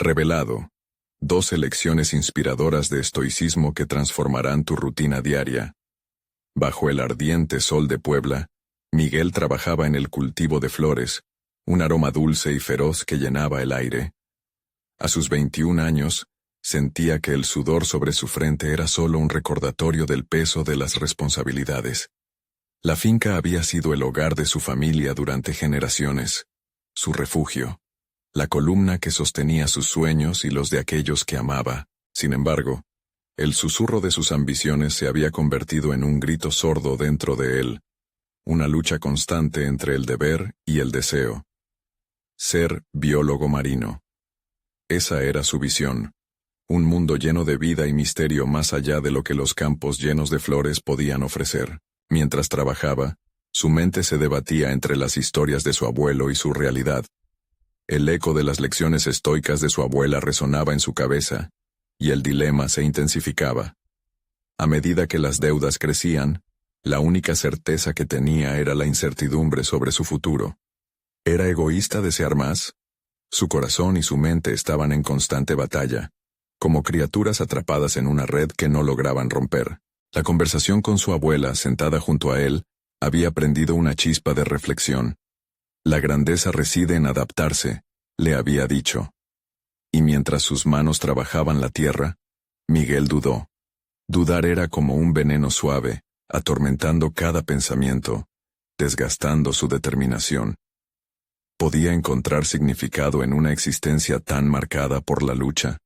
Revelado. 12 lecciones inspiradoras de estoicismo que transformarán tu rutina diaria. Bajo el ardiente sol de Puebla, Miguel trabajaba en el cultivo de flores, un aroma dulce y feroz que llenaba el aire. A sus 21 años, sentía que el sudor sobre su frente era solo un recordatorio del peso de las responsabilidades. La finca había sido el hogar de su familia durante generaciones, su refugio, la columna que sostenía sus sueños y los de aquellos que amaba. Sin embargo, el susurro de sus ambiciones se había convertido en un grito sordo dentro de él, una lucha constante entre el deber y el deseo. Ser biólogo marino. Esa era su visión, un mundo lleno de vida y misterio más allá de lo que los campos llenos de flores podían ofrecer. Mientras trabajaba, su mente se debatía entre las historias de su abuelo y su realidad. El eco de las lecciones estoicas de su abuela resonaba en su cabeza, y el dilema se intensificaba. A medida que las deudas crecían, la única certeza que tenía era la incertidumbre sobre su futuro. ¿Era egoísta desear más? Su corazón y su mente estaban en constante batalla, como criaturas atrapadas en una red que no lograban romper. La conversación con su abuela, sentada junto a él, había prendido una chispa de reflexión. La grandeza reside en adaptarse, le había dicho. Y mientras sus manos trabajaban la tierra, Miguel dudó. Dudar era como un veneno suave, atormentando cada pensamiento, desgastando su determinación. ¿Podía encontrar significado en una existencia tan marcada por la lucha?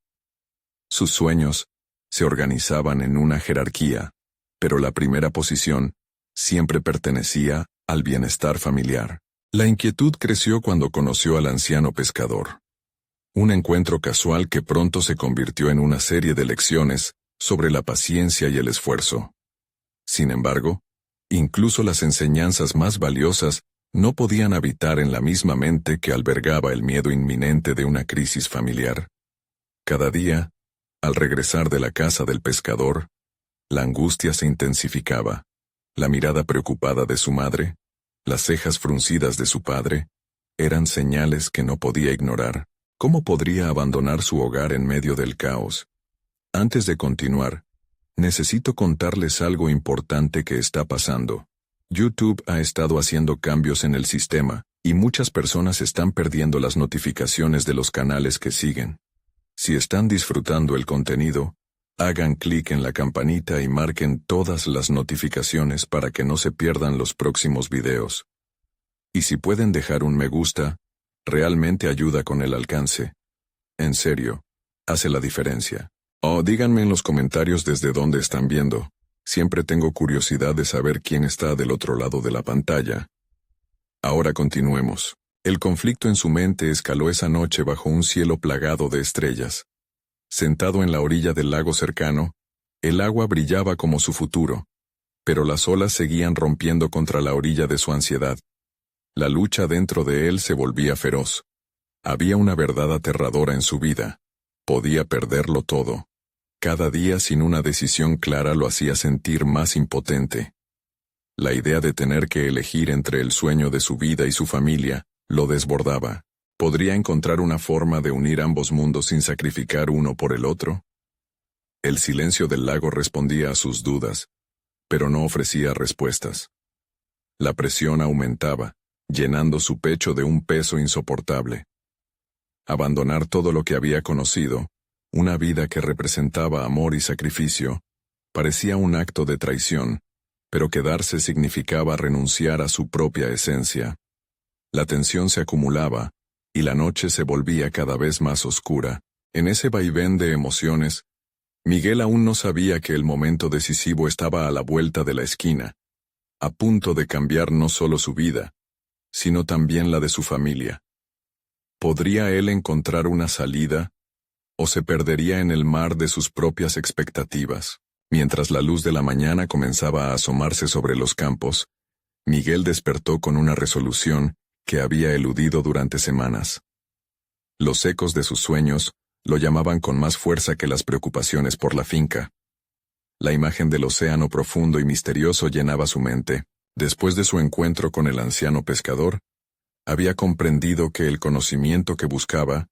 Sus sueños se organizaban en una jerarquía, pero la primera posición siempre pertenecía al bienestar familiar. La inquietud creció cuando conoció al anciano pescador. Un encuentro casual que pronto se convirtió en una serie de lecciones sobre la paciencia y el esfuerzo. Sin embargo, incluso las enseñanzas más valiosas no podían habitar en la misma mente que albergaba el miedo inminente de una crisis familiar. Cada día, al regresar de la casa del pescador, la angustia se intensificaba. La mirada preocupada de su madre, las cejas fruncidas de su padre, eran señales que no podía ignorar. ¿Cómo podría abandonar su hogar en medio del caos? Antes de continuar, necesito contarles algo importante que está pasando. YouTube ha estado haciendo cambios en el sistema, y muchas personas están perdiendo las notificaciones de los canales que siguen. Si están disfrutando el contenido, hagan clic en la campanita y marquen todas las notificaciones para que no se pierdan los próximos videos. Y si pueden dejar un me gusta, realmente ayuda con el alcance. En serio, hace la diferencia. O díganme en los comentarios desde dónde están viendo. Siempre tengo curiosidad de saber quién está del otro lado de la pantalla. Ahora continuemos. El conflicto en su mente escaló esa noche bajo un cielo plagado de estrellas. Sentado en la orilla del lago cercano, el agua brillaba como su futuro, pero las olas seguían rompiendo contra la orilla de su ansiedad. La lucha dentro de él se volvía feroz. Había una verdad aterradora en su vida. Podía perderlo todo. Cada día sin una decisión clara lo hacía sentir más impotente. La idea de tener que elegir entre el sueño de su vida y su familia lo desbordaba. ¿Podría encontrar una forma de unir ambos mundos sin sacrificar uno por el otro? El silencio del lago respondía a sus dudas, pero no ofrecía respuestas. La presión aumentaba, llenando su pecho de un peso insoportable. Abandonar todo lo que había conocido, una vida que representaba amor y sacrificio, parecía un acto de traición, pero quedarse significaba renunciar a su propia esencia. La tensión se acumulaba, y la noche se volvía cada vez más oscura. En ese vaivén de emociones, Miguel aún no sabía que el momento decisivo estaba a la vuelta de la esquina, a punto de cambiar no solo su vida, sino también la de su familia. ¿Podría él encontrar una salida, o se perdería en el mar de sus propias expectativas? Mientras la luz de la mañana comenzaba a asomarse sobre los campos, Miguel despertó con una resolución que había eludido durante semanas. Los ecos de sus sueños lo llamaban con más fuerza que las preocupaciones por la finca. La imagen del océano profundo y misterioso llenaba su mente. Después de su encuentro con el anciano pescador, había comprendido que el conocimiento que buscaba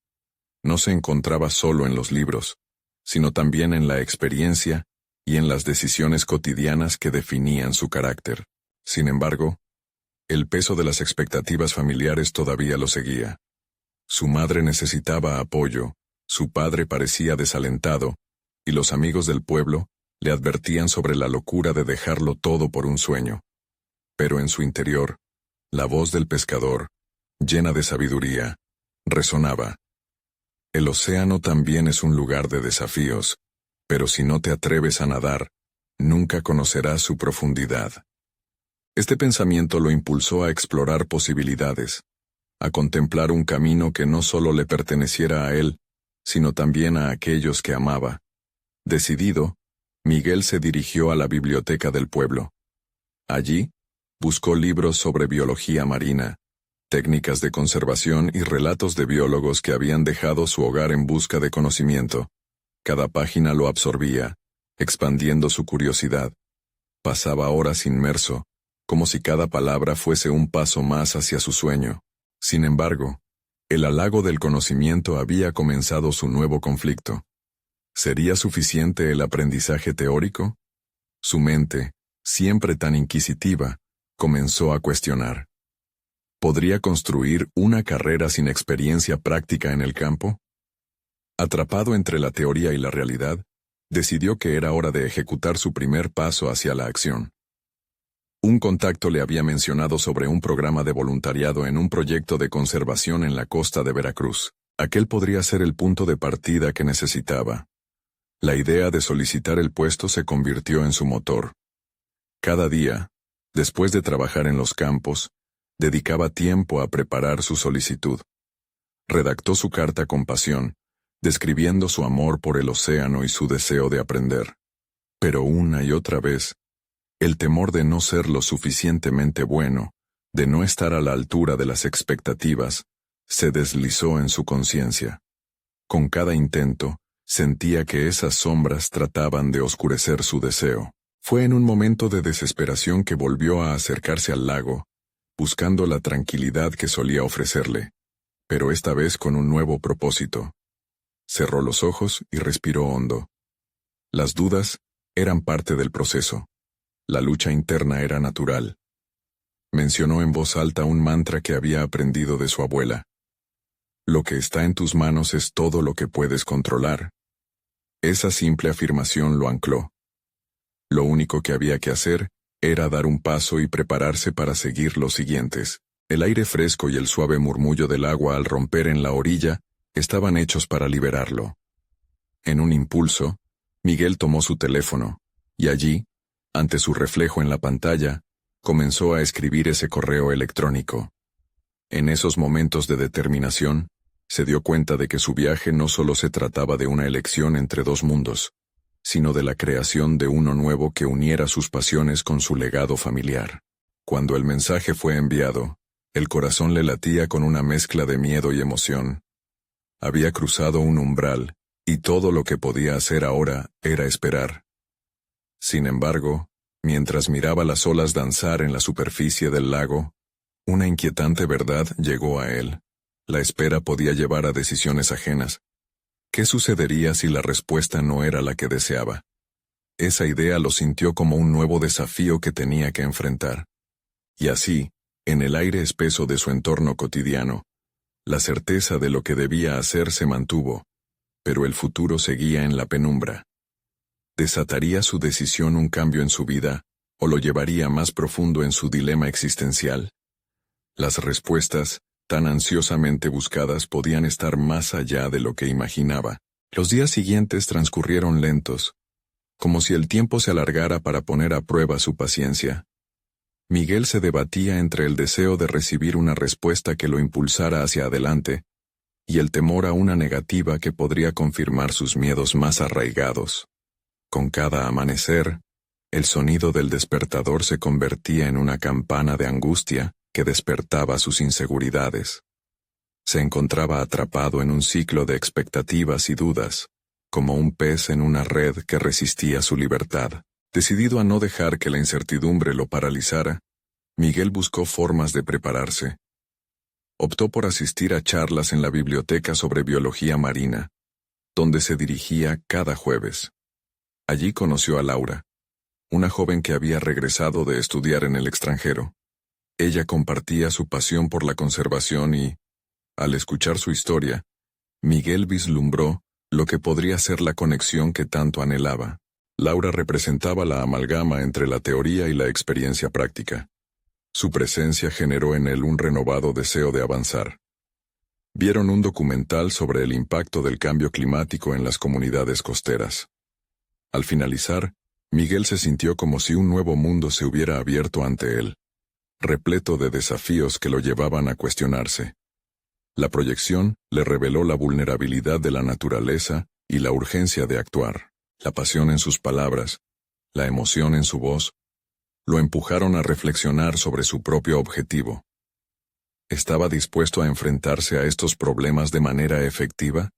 no se encontraba solo en los libros, sino también en la experiencia y en las decisiones cotidianas que definían su carácter. Sin embargo, el peso de las expectativas familiares todavía lo seguía. Su madre necesitaba apoyo, su padre parecía desalentado, y los amigos del pueblo le advertían sobre la locura de dejarlo todo por un sueño. Pero en su interior, la voz del pescador, llena de sabiduría, resonaba. El océano también es un lugar de desafíos, pero si no te atreves a nadar, nunca conocerás su profundidad. Este pensamiento lo impulsó a explorar posibilidades, a contemplar un camino que no solo le perteneciera a él, sino también a aquellos que amaba. Decidido, Miguel se dirigió a la biblioteca del pueblo. Allí, buscó libros sobre biología marina, técnicas de conservación y relatos de biólogos que habían dejado su hogar en busca de conocimiento. Cada página lo absorbía, expandiendo su curiosidad. Pasaba horas inmerso, como si cada palabra fuese un paso más hacia su sueño. Sin embargo, el halago del conocimiento había comenzado su nuevo conflicto. ¿Sería suficiente el aprendizaje teórico? Su mente, siempre tan inquisitiva, comenzó a cuestionar. ¿Podría construir una carrera sin experiencia práctica en el campo? Atrapado entre la teoría y la realidad, decidió que era hora de ejecutar su primer paso hacia la acción. Un contacto le había mencionado sobre un programa de voluntariado en un proyecto de conservación en la costa de Veracruz. Aquel podría ser el punto de partida que necesitaba. La idea de solicitar el puesto se convirtió en su motor. Cada día, después de trabajar en los campos, dedicaba tiempo a preparar su solicitud. Redactó su carta con pasión, describiendo su amor por el océano y su deseo de aprender. Pero una y otra vez, el temor de no ser lo suficientemente bueno, de no estar a la altura de las expectativas, se deslizó en su conciencia. Con cada intento, sentía que esas sombras trataban de oscurecer su deseo. Fue en un momento de desesperación que volvió a acercarse al lago, buscando la tranquilidad que solía ofrecerle, pero esta vez con un nuevo propósito. Cerró los ojos y respiró hondo. Las dudas eran parte del proceso. La lucha interna era natural. Mencionó en voz alta un mantra que había aprendido de su abuela. Lo que está en tus manos es todo lo que puedes controlar. Esa simple afirmación lo ancló. Lo único que había que hacer era dar un paso y prepararse para seguir los siguientes. El aire fresco y el suave murmullo del agua al romper en la orilla estaban hechos para liberarlo. En un impulso, Miguel tomó su teléfono, y allí, ante su reflejo en la pantalla, comenzó a escribir ese correo electrónico. En esos momentos de determinación, se dio cuenta de que su viaje no solo se trataba de una elección entre dos mundos, sino de la creación de uno nuevo que uniera sus pasiones con su legado familiar. Cuando el mensaje fue enviado, el corazón le latía con una mezcla de miedo y emoción. Había cruzado un umbral, y todo lo que podía hacer ahora era esperar. Sin embargo, mientras miraba las olas danzar en la superficie del lago, una inquietante verdad llegó a él. La espera podía llevar a decisiones ajenas. ¿Qué sucedería si la respuesta no era la que deseaba? Esa idea lo sintió como un nuevo desafío que tenía que enfrentar. Y así, en el aire espeso de su entorno cotidiano, la certeza de lo que debía hacer se mantuvo, pero el futuro seguía en la penumbra. ¿Desataría su decisión un cambio en su vida, o lo llevaría más profundo en su dilema existencial? Las respuestas, tan ansiosamente buscadas, podían estar más allá de lo que imaginaba. Los días siguientes transcurrieron lentos, como si el tiempo se alargara para poner a prueba su paciencia. Miguel se debatía entre el deseo de recibir una respuesta que lo impulsara hacia adelante, y el temor a una negativa que podría confirmar sus miedos más arraigados. Con cada amanecer, el sonido del despertador se convertía en una campana de angustia que despertaba sus inseguridades. Se encontraba atrapado en un ciclo de expectativas y dudas, como un pez en una red que resistía su libertad. Decidido a no dejar que la incertidumbre lo paralizara, Miguel buscó formas de prepararse. optó por asistir a charlas en la biblioteca sobre biología marina, donde se dirigía cada jueves. Allí conoció a Laura, una joven que había regresado de estudiar en el extranjero. Ella compartía su pasión por la conservación y, al escuchar su historia, Miguel vislumbró lo que podría ser la conexión que tanto anhelaba. Laura representaba la amalgama entre la teoría y la experiencia práctica. Su presencia generó en él un renovado deseo de avanzar. Vieron un documental sobre el impacto del cambio climático en las comunidades costeras. Al finalizar, Miguel se sintió como si un nuevo mundo se hubiera abierto ante él, repleto de desafíos que lo llevaban a cuestionarse. La proyección le reveló la vulnerabilidad de la naturaleza y la urgencia de actuar. La pasión en sus palabras, la emoción en su voz, lo empujaron a reflexionar sobre su propio objetivo. ¿Estaba dispuesto a enfrentarse a estos problemas de manera efectiva?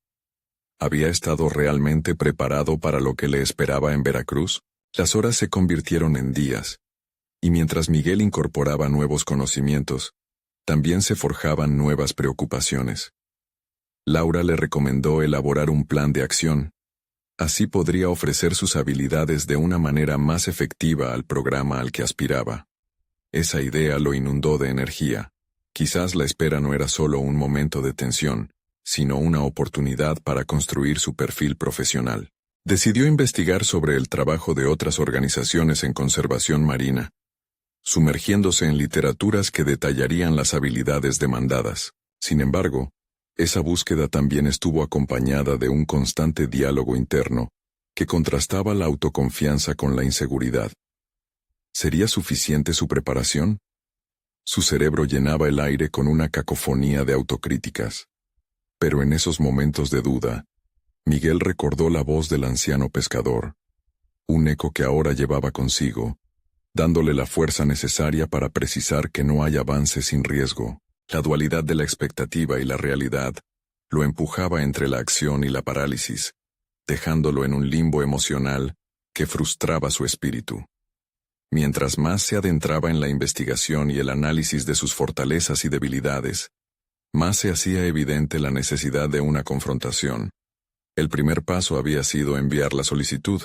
¿Había estado realmente preparado para lo que le esperaba en Veracruz? Las horas se convirtieron en días, y mientras Miguel incorporaba nuevos conocimientos, también se forjaban nuevas preocupaciones. Laura le recomendó elaborar un plan de acción. Así podría ofrecer sus habilidades de una manera más efectiva al programa al que aspiraba. Esa idea lo inundó de energía. Quizás la espera no era solo un momento de tensión, sino una oportunidad para construir su perfil profesional. Decidió investigar sobre el trabajo de otras organizaciones en conservación marina, sumergiéndose en literaturas que detallarían las habilidades demandadas. Sin embargo, esa búsqueda también estuvo acompañada de un constante diálogo interno, que contrastaba la autoconfianza con la inseguridad. ¿Sería suficiente su preparación? Su cerebro llenaba el aire con una cacofonía de autocríticas. Pero en esos momentos de duda, Miguel recordó la voz del anciano pescador, un eco que ahora llevaba consigo, dándole la fuerza necesaria para precisar que no hay avance sin riesgo. La dualidad de la expectativa y la realidad lo empujaba entre la acción y la parálisis, dejándolo en un limbo emocional que frustraba su espíritu. Mientras más se adentraba en la investigación y el análisis de sus fortalezas y debilidades, más se hacía evidente la necesidad de una confrontación. El primer paso había sido enviar la solicitud,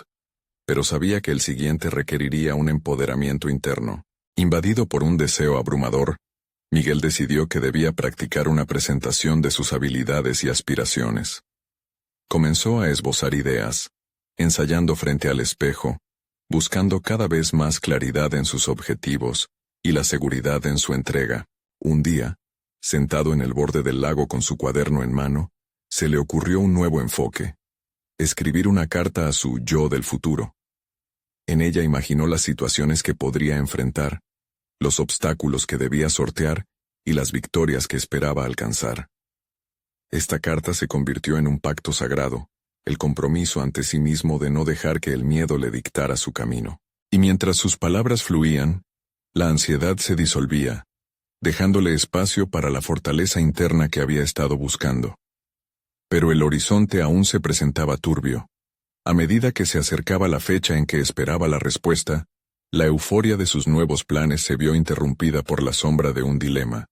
pero sabía que el siguiente requeriría un empoderamiento interno. Invadido por un deseo abrumador, Miguel decidió que debía practicar una presentación de sus habilidades y aspiraciones. Comenzó a esbozar ideas, ensayando frente al espejo, buscando cada vez más claridad en sus objetivos y la seguridad en su entrega. Un día, sentado en el borde del lago con su cuaderno en mano, se le ocurrió un nuevo enfoque: escribir una carta a su yo del futuro. En ella imaginó las situaciones que podría enfrentar, los obstáculos que debía sortear y las victorias que esperaba alcanzar. Esta carta se convirtió en un pacto sagrado, el compromiso ante sí mismo de no dejar que el miedo le dictara su camino. Y mientras sus palabras fluían, la ansiedad se disolvía, dejándole espacio para la fortaleza interna que había estado buscando. Pero el horizonte aún se presentaba turbio. A medida que se acercaba la fecha en que esperaba la respuesta, la euforia de sus nuevos planes se vio interrumpida por la sombra de un dilema.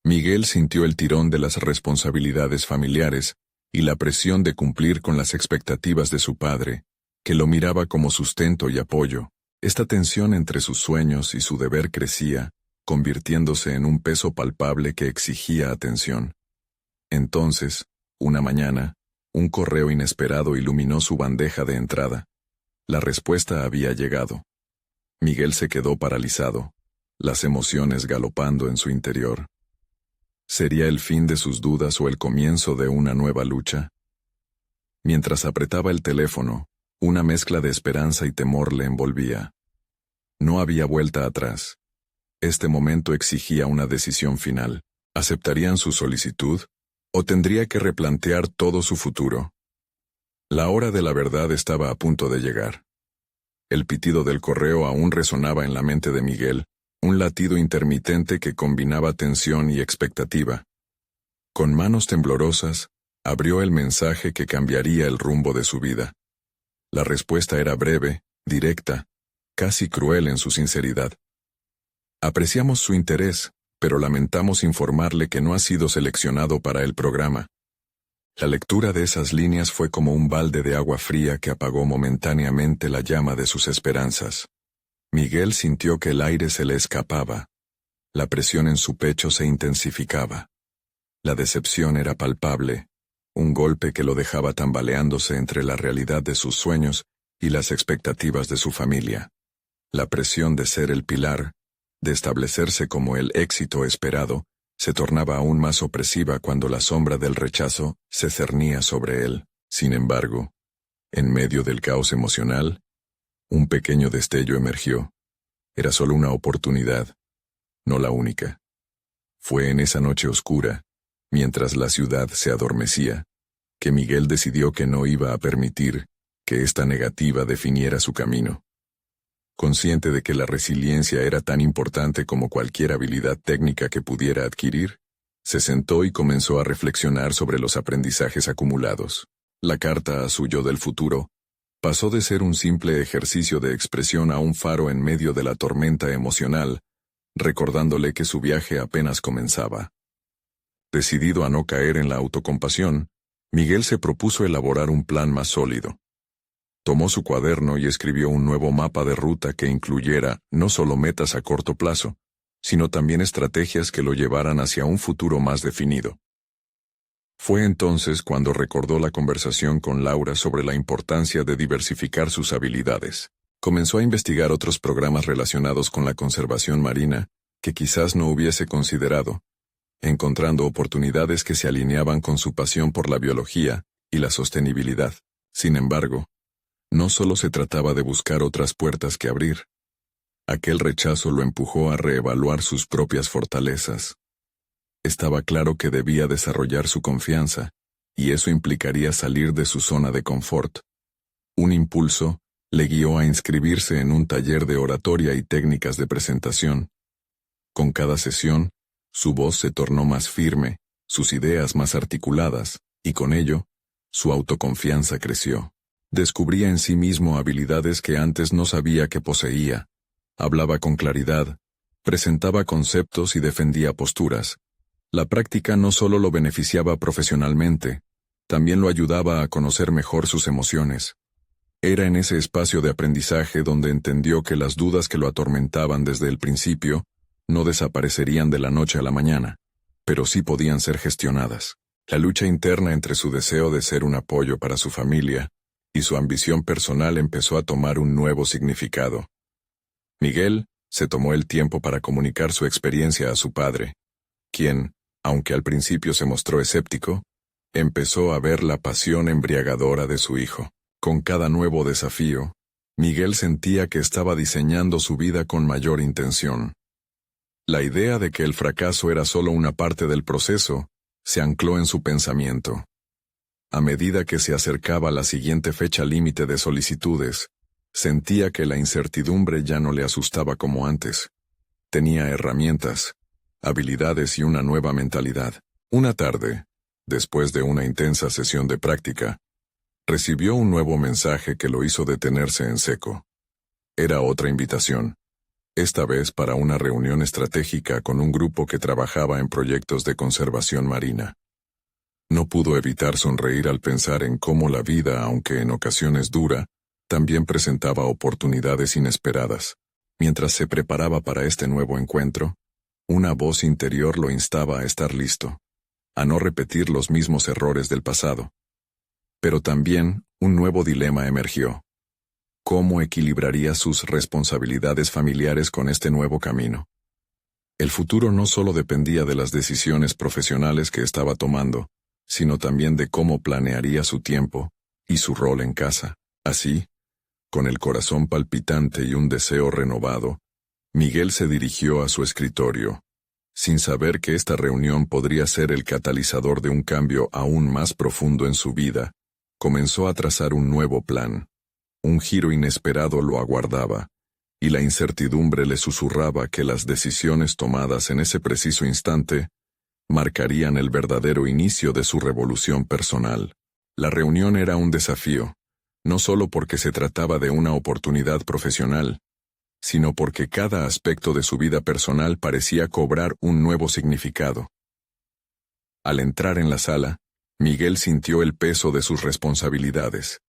Miguel sintió el tirón de las responsabilidades familiares y la presión de cumplir con las expectativas de su padre, que lo miraba como sustento y apoyo. Esta tensión entre sus sueños y su deber crecía, convirtiéndose en un peso palpable que exigía atención. Entonces, una mañana, un correo inesperado iluminó su bandeja de entrada. La respuesta había llegado. Miguel se quedó paralizado, las emociones galopando en su interior. ¿Sería el fin de sus dudas o el comienzo de una nueva lucha? Mientras apretaba el teléfono, una mezcla de esperanza y temor le envolvía. No había vuelta atrás. Este momento exigía una decisión final. ¿Aceptarían su solicitud? ¿O tendría que replantear todo su futuro? La hora de la verdad estaba a punto de llegar. El pitido del correo aún resonaba en la mente de Miguel, un latido intermitente que combinaba tensión y expectativa. Con manos temblorosas, abrió el mensaje que cambiaría el rumbo de su vida. La respuesta era breve, directa, casi cruel en su sinceridad. Apreciamos su interés, pero lamentamos informarle que no ha sido seleccionado para el programa. La lectura de esas líneas fue como un balde de agua fría que apagó momentáneamente la llama de sus esperanzas. Miguel sintió que el aire se le escapaba. La presión en su pecho se intensificaba. La decepción era palpable, un golpe que lo dejaba tambaleándose entre la realidad de sus sueños y las expectativas de su familia. La presión de ser el pilar, de establecerse como el éxito esperado, se tornaba aún más opresiva cuando la sombra del rechazo se cernía sobre él. Sin embargo, en medio del caos emocional, un pequeño destello emergió. Era solo una oportunidad, no la única. Fue en esa noche oscura, mientras la ciudad se adormecía, que Miguel decidió que no iba a permitir que esta negativa definiera su camino. Consciente de que la resiliencia era tan importante como cualquier habilidad técnica que pudiera adquirir, se sentó y comenzó a reflexionar sobre los aprendizajes acumulados. La carta a su yo del futuro pasó de ser un simple ejercicio de expresión a un faro en medio de la tormenta emocional, recordándole que su viaje apenas comenzaba. Decidido a no caer en la autocompasión, Miguel se propuso elaborar un plan más sólido. Tomó su cuaderno y escribió un nuevo mapa de ruta que incluyera no solo metas a corto plazo, sino también estrategias que lo llevaran hacia un futuro más definido. Fue entonces cuando recordó la conversación con Laura sobre la importancia de diversificar sus habilidades. Comenzó a investigar otros programas relacionados con la conservación marina que quizás no hubiese considerado, encontrando oportunidades que se alineaban con su pasión por la biología y la sostenibilidad. Sin embargo, no solo se trataba de buscar otras puertas que abrir. Aquel rechazo lo empujó a reevaluar sus propias fortalezas. Estaba claro que debía desarrollar su confianza, y eso implicaría salir de su zona de confort. Un impulso le guió a inscribirse en un taller de oratoria y técnicas de presentación. Con cada sesión, su voz se tornó más firme, sus ideas más articuladas, y con ello, su autoconfianza creció. Descubría en sí mismo habilidades que antes no sabía que poseía. Hablaba con claridad, presentaba conceptos y defendía posturas. La práctica no solo lo beneficiaba profesionalmente, también lo ayudaba a conocer mejor sus emociones. Era en ese espacio de aprendizaje donde entendió que las dudas que lo atormentaban desde el principio no desaparecerían de la noche a la mañana, pero sí podían ser gestionadas. La lucha interna entre su deseo de ser un apoyo para su familia y su ambición personal empezó a tomar un nuevo significado. Miguel se tomó el tiempo para comunicar su experiencia a su padre, quien, aunque al principio se mostró escéptico, empezó a ver la pasión embriagadora de su hijo. Con cada nuevo desafío, Miguel sentía que estaba diseñando su vida con mayor intención. La idea de que el fracaso era solo una parte del proceso se ancló en su pensamiento. A medida que se acercaba la siguiente fecha límite de solicitudes, sentía que la incertidumbre ya no le asustaba como antes. Tenía herramientas, habilidades y una nueva mentalidad. Una tarde, después de una intensa sesión de práctica, recibió un nuevo mensaje que lo hizo detenerse en seco. Era otra invitación, esta vez para una reunión estratégica con un grupo que trabajaba en proyectos de conservación marina. No pudo evitar sonreír al pensar en cómo la vida, aunque en ocasiones dura, también presentaba oportunidades inesperadas. Mientras se preparaba para este nuevo encuentro, una voz interior lo instaba a estar listo, a no repetir los mismos errores del pasado. Pero también un nuevo dilema emergió. ¿Cómo equilibraría sus responsabilidades familiares con este nuevo camino? El futuro no solo dependía de las decisiones profesionales que estaba tomando, sino también de cómo planearía su tiempo y su rol en casa. Así, con el corazón palpitante y un deseo renovado, Miguel se dirigió a su escritorio, sin saber que esta reunión podría ser el catalizador de un cambio aún más profundo en su vida. Comenzó a trazar un nuevo plan. Un giro inesperado lo aguardaba, y la incertidumbre le susurraba que las decisiones tomadas en ese preciso instante marcarían el verdadero inicio de su revolución personal. La reunión era un desafío, no solo porque se trataba de una oportunidad profesional, sino porque cada aspecto de su vida personal parecía cobrar un nuevo significado. Al entrar en la sala, Miguel sintió el peso de sus responsabilidades.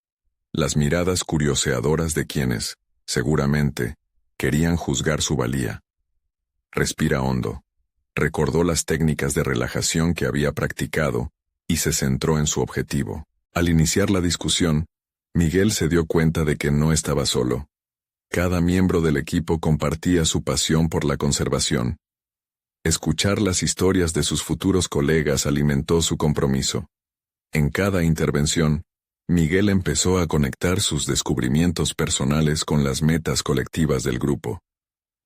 Las miradas curioseadoras de quienes, seguramente, querían juzgar su valía. Respira hondo. Recordó las técnicas de relajación que había practicado y se centró en su objetivo. Al iniciar la discusión, Miguel se dio cuenta de que no estaba solo. Cada miembro del equipo compartía su pasión por la conservación. Escuchar las historias de sus futuros colegas alimentó su compromiso. En cada intervención, Miguel empezó a conectar sus descubrimientos personales con las metas colectivas del grupo.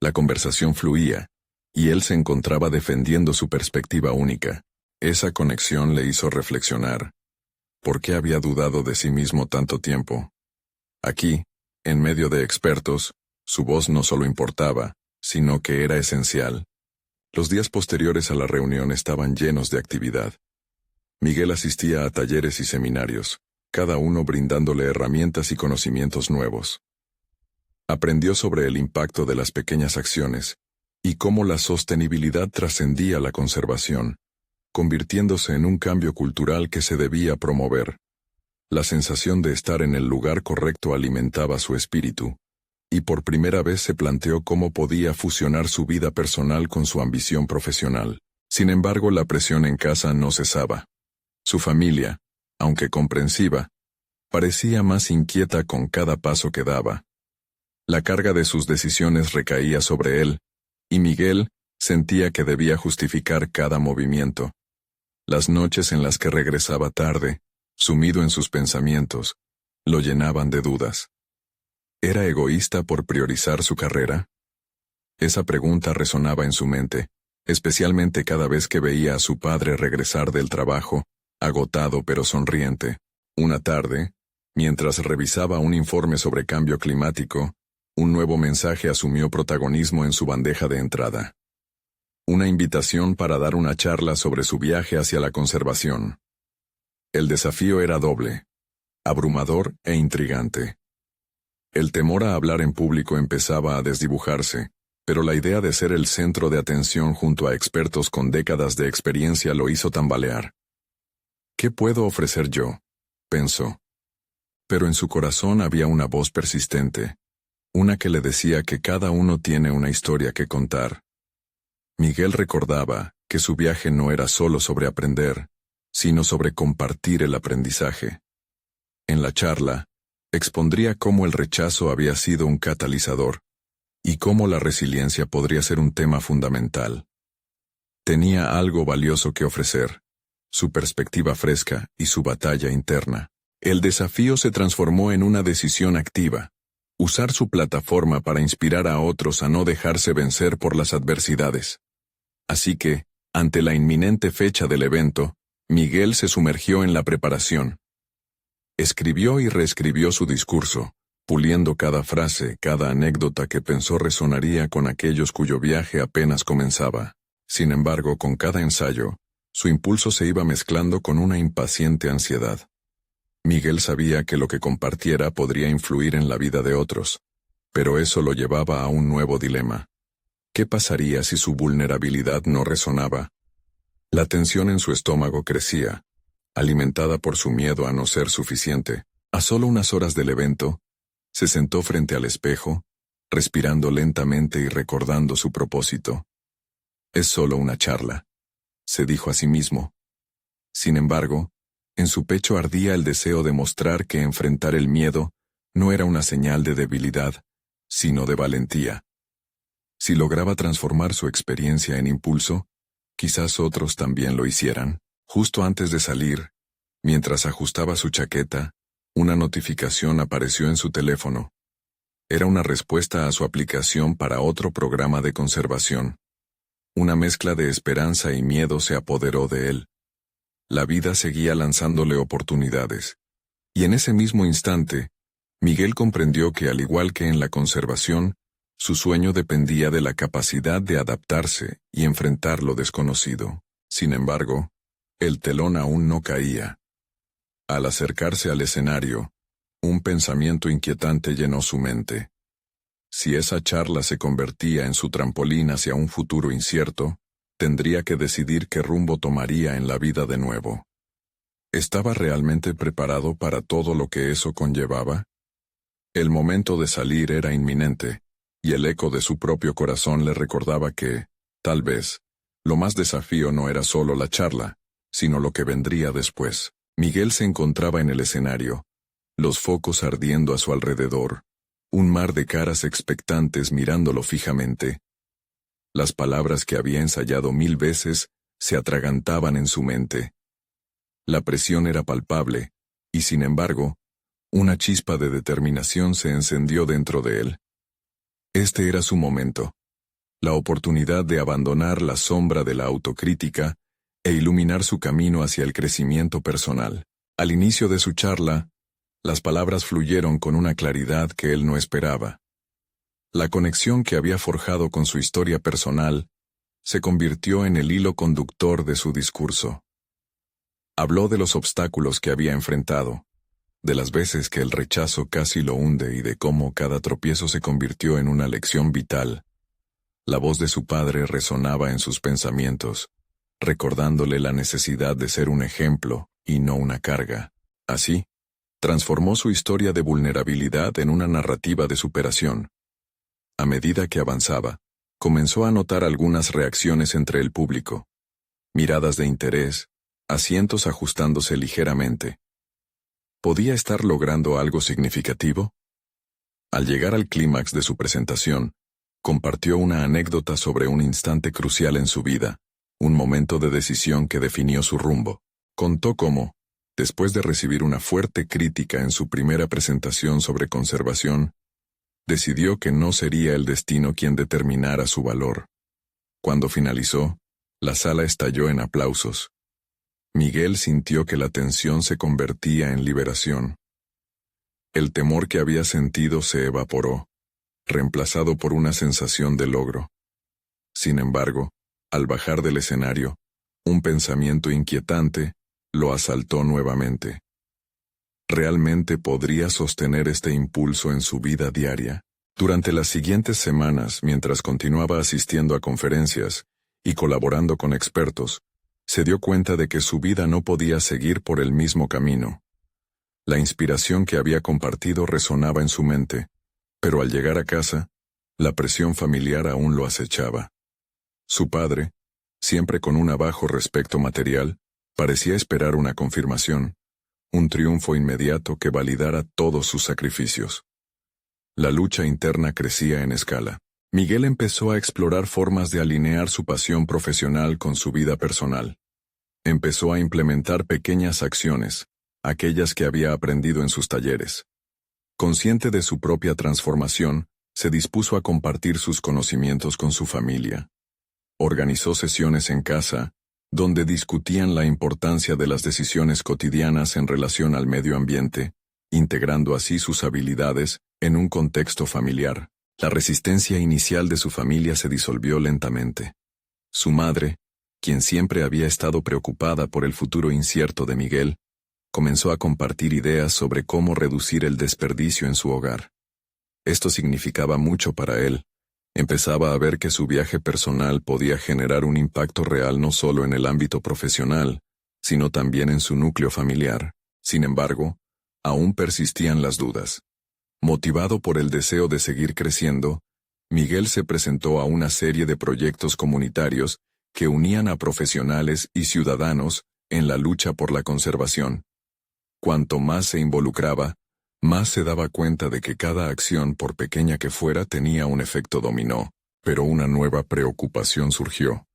La conversación fluía, y él se encontraba defendiendo su perspectiva única. Esa conexión le hizo reflexionar. ¿Por qué había dudado de sí mismo tanto tiempo? Aquí, en medio de expertos, su voz no solo importaba, sino que era esencial. Los días posteriores a la reunión estaban llenos de actividad. Miguel asistía a talleres y seminarios, cada uno brindándole herramientas y conocimientos nuevos. Aprendió sobre el impacto de las pequeñas acciones y cómo la sostenibilidad trascendía la conservación, convirtiéndose en un cambio cultural que se debía promover. La sensación de estar en el lugar correcto alimentaba su espíritu, y por primera vez se planteó cómo podía fusionar su vida personal con su ambición profesional. Sin embargo, la presión en casa no cesaba. Su familia, aunque comprensiva, parecía más inquieta con cada paso que daba. La carga de sus decisiones recaía sobre él, y Miguel sentía que debía justificar cada movimiento. Las noches en las que regresaba tarde, sumido en sus pensamientos, lo llenaban de dudas. ¿Era egoísta por priorizar su carrera? Esa pregunta resonaba en su mente, especialmente cada vez que veía a su padre regresar del trabajo, agotado pero sonriente. Una tarde, mientras revisaba un informe sobre cambio climático, un nuevo mensaje asumió protagonismo en su bandeja de entrada. Una invitación para dar una charla sobre su viaje hacia la conservación. El desafío era doble, abrumador e intrigante. El temor a hablar en público empezaba a desdibujarse, pero la idea de ser el centro de atención junto a expertos con décadas de experiencia lo hizo tambalear. ¿Qué puedo ofrecer yo?, pensó. Pero en su corazón había una voz persistente, una que le decía que cada uno tiene una historia que contar. Miguel recordaba que su viaje no era solo sobre aprender, sino sobre compartir el aprendizaje. En la charla, expondría cómo el rechazo había sido un catalizador, y cómo la resiliencia podría ser un tema fundamental. Tenía algo valioso que ofrecer, su perspectiva fresca y su batalla interna. El desafío se transformó en una decisión activa. Usar su plataforma para inspirar a otros a no dejarse vencer por las adversidades. Así que, ante la inminente fecha del evento, Miguel se sumergió en la preparación. Escribió y reescribió su discurso, puliendo cada frase, cada anécdota que pensó resonaría con aquellos cuyo viaje apenas comenzaba. Sin embargo, con cada ensayo, su impulso se iba mezclando con una impaciente ansiedad. Miguel sabía que lo que compartiera podría influir en la vida de otros, pero eso lo llevaba a un nuevo dilema. ¿Qué pasaría si su vulnerabilidad no resonaba? La tensión en su estómago crecía, alimentada por su miedo a no ser suficiente. A solo unas horas del evento, se sentó frente al espejo, respirando lentamente y recordando su propósito. Es solo una charla, se dijo a sí mismo. Sin embargo, en su pecho ardía el deseo de mostrar que enfrentar el miedo no era una señal de debilidad, sino de valentía. Si lograba transformar su experiencia en impulso, quizás otros también lo hicieran. Justo antes de salir, mientras ajustaba su chaqueta, una notificación apareció en su teléfono. Era una respuesta a su aplicación para otro programa de conservación. Una mezcla de esperanza y miedo se apoderó de él. La vida seguía lanzándole oportunidades. Y en ese mismo instante, Miguel comprendió que al igual que en la conservación, su sueño dependía de la capacidad de adaptarse y enfrentar lo desconocido. Sin embargo, el telón aún no caía. Al acercarse al escenario, un pensamiento inquietante llenó su mente. Si esa charla se convertía en su trampolín hacia un futuro incierto, tendría que decidir qué rumbo tomaría en la vida de nuevo. ¿Estaba realmente preparado para todo lo que eso conllevaba? El momento de salir era inminente, y el eco de su propio corazón le recordaba que, tal vez, lo más desafío no era solo la charla, sino lo que vendría después. Miguel se encontraba en el escenario, los focos ardiendo a su alrededor, un mar de caras expectantes mirándolo fijamente. Las palabras que había ensayado 1000 veces se atragantaban en su mente. La presión era palpable, y sin embargo, una chispa de determinación se encendió dentro de él. Este era su momento, la oportunidad de abandonar la sombra de la autocrítica e iluminar su camino hacia el crecimiento personal. Al inicio de su charla, las palabras fluyeron con una claridad que él no esperaba. La conexión que había forjado con su historia personal se convirtió en el hilo conductor de su discurso. Habló de los obstáculos que había enfrentado, de las veces que el rechazo casi lo hunde y de cómo cada tropiezo se convirtió en una lección vital. La voz de su padre resonaba en sus pensamientos, recordándole la necesidad de ser un ejemplo y no una carga. Así, transformó su historia de vulnerabilidad en una narrativa de superación. A medida que avanzaba, comenzó a notar algunas reacciones entre el público. Miradas de interés, asientos ajustándose ligeramente. ¿Podía estar logrando algo significativo? Al llegar al clímax de su presentación, compartió una anécdota sobre un instante crucial en su vida, un momento de decisión que definió su rumbo. Contó cómo, después de recibir una fuerte crítica en su primera presentación sobre conservación, decidió que no sería el destino quien determinara su valor. Cuando finalizó, la sala estalló en aplausos. Miguel sintió que la tensión se convertía en liberación. El temor que había sentido se evaporó, reemplazado por una sensación de logro. Sin embargo, al bajar del escenario, un pensamiento inquietante lo asaltó nuevamente. ¿Realmente podría sostener este impulso en su vida diaria? Durante las siguientes semanas, mientras continuaba asistiendo a conferencias y colaborando con expertos, se dio cuenta de que su vida no podía seguir por el mismo camino. La inspiración que había compartido resonaba en su mente, pero al llegar a casa, la presión familiar aún lo acechaba. Su padre, siempre con un bajo respecto material, parecía esperar una confirmación, un triunfo inmediato que validara todos sus sacrificios. La lucha interna crecía en escala. Miguel empezó a explorar formas de alinear su pasión profesional con su vida personal. Empezó a implementar pequeñas acciones, aquellas que había aprendido en sus talleres. Consciente de su propia transformación, se dispuso a compartir sus conocimientos con su familia. Organizó sesiones en casa, donde discutían la importancia de las decisiones cotidianas en relación al medio ambiente, integrando así sus habilidades en un contexto familiar. La resistencia inicial de su familia se disolvió lentamente. Su madre, quien siempre había estado preocupada por el futuro incierto de Miguel, comenzó a compartir ideas sobre cómo reducir el desperdicio en su hogar. Esto significaba mucho para él. Empezaba a ver que su viaje personal podía generar un impacto real no solo en el ámbito profesional, sino también en su núcleo familiar. Sin embargo, aún persistían las dudas. Motivado por el deseo de seguir creciendo, Miguel se presentó a una serie de proyectos comunitarios que unían a profesionales y ciudadanos en la lucha por la conservación. Cuanto más se involucraba, más se daba cuenta de que cada acción, por pequeña que fuera, tenía un efecto dominó, pero una nueva preocupación surgió.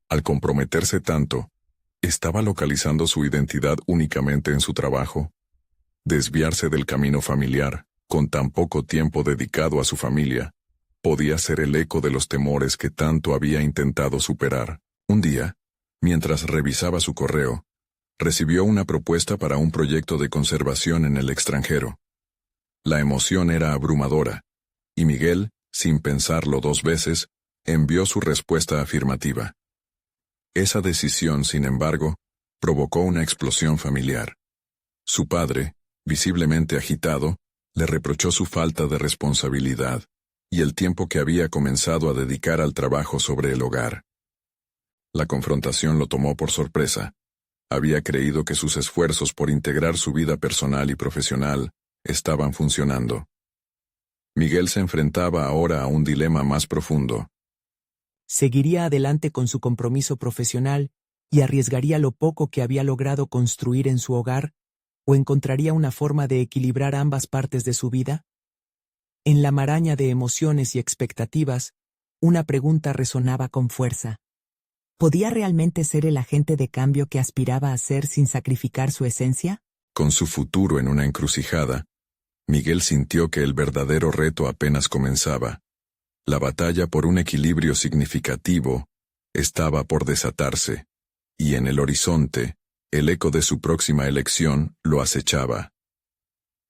Al comprometerse tanto, ¿estaba localizando su identidad únicamente en su trabajo? Desviarse del camino familiar, con tan poco tiempo dedicado a su familia, podía ser el eco de los temores que tanto había intentado superar. Un día, mientras revisaba su correo, recibió una propuesta para un proyecto de conservación en el extranjero. La emoción era abrumadora, y Miguel, sin pensarlo 2 veces, envió su respuesta afirmativa. Esa decisión, sin embargo, provocó una explosión familiar. Su padre, visiblemente agitado, le reprochó su falta de responsabilidad, y el tiempo que había comenzado a dedicar al trabajo sobre el hogar. La confrontación lo tomó por sorpresa. Había creído que sus esfuerzos por integrar su vida personal y profesional estaban funcionando. Miguel se enfrentaba ahora a un dilema más profundo. Seguiría adelante con su compromiso profesional y arriesgaría lo poco que había logrado construir en su hogar, o encontraría una forma de equilibrar ambas partes de su vida. En la maraña de emociones y expectativas, una pregunta resonaba con fuerza. ¿Podía realmente ser el agente de cambio que aspiraba a ser sin sacrificar su esencia? Con su futuro en una encrucijada, Miguel sintió que el verdadero reto apenas comenzaba. La batalla por un equilibrio significativo estaba por desatarse, y en el horizonte, el eco de su próxima elección lo acechaba.